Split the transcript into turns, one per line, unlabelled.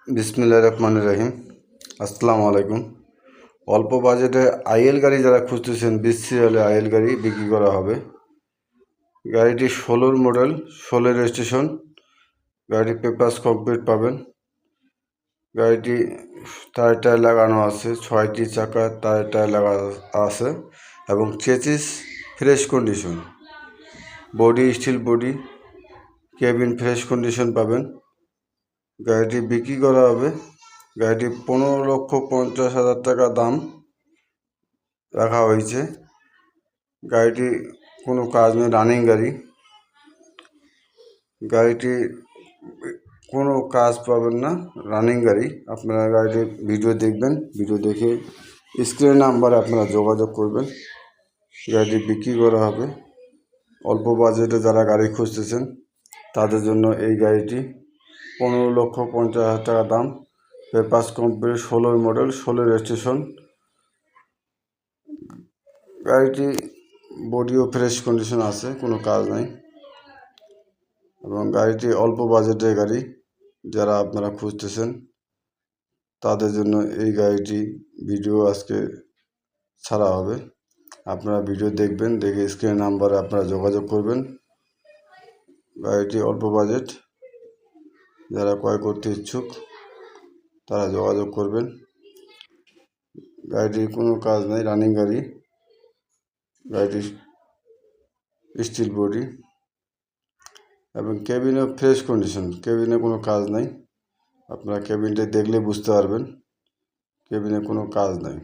বিসমিল্লাহির রহমানির রহিম। আসসালামু আলাইকুম। অল্প বাজেটে আইএল গাড়ি যারা খুঁজতেছেন, 20 সিরিয়ালে আইএল গাড়ি বিক্রি করা হবে। গাড়িটি 16 মডেল, 16 রেজিস্ট্রেশন। গাড়ির পেপারস কমপ্লিট পাবেন। গাড়িটি টায়ার লাগানো আছে, 6টি চাকা টায়ার লাগানো আছে এবং chassis fresh condition. Body steel body, cabin fresh condition পাবেন। গাড়িটি বিক্রি করা হবে। গাড়িটি 15,50,000 টাকা দাম রাখা হয়েছে। গাড়িটি কোনো কাজ নেই, রানিং গাড়ি। গাড়িটি কোনো কাজ পাবেন না, রানিং গাড়ি। আপনারা গাড়িটির ভিডিও দেখবেন, ভিডিও দেখে স্ক্রিনের নাম্বারে আপনারা যোগাযোগ করবেন। গাড়িটি বিক্রি করা হবে। অল্প বাজেটে যারা গাড়ি খুঁজতেছেন তাদের জন্য এই গাড়িটি 15,50,000 টাকা দাম। Papers complete, 16 model, 16 registration. গাড়িটি বডিও ফ্রেশ কন্ডিশন আছে, কোনো কাজ নাই এবং গাড়িটি অল্প বাজেটের গাড়ি। যারা আপনারা খুঁজতেছেন তাদের জন্য এই গাড়িটি ভিডিও আজকে ছাড়া হবে। আপনারা ভিডিও দেখবেন, দেখে স্ক্রিনের নাম্বারে আপনারা যোগাযোগ করবেন। গাড়িটি অল্প বাজেট, যারা ক্রয় করতে ইচ্ছুক তারা যোগাযোগ করবেন। গাড়িটির কোনো কাজ নেই, রানিং গাড়ি। গাড়িটি স্টিল বডি এবং কেবিনে ফ্রেশ কন্ডিশন। কেবিনে কোনো কাজ নাই, আপনারা কেবিনটা দেখলে বুঝতে পারবেন কেবিনে কোনো কাজ নাই।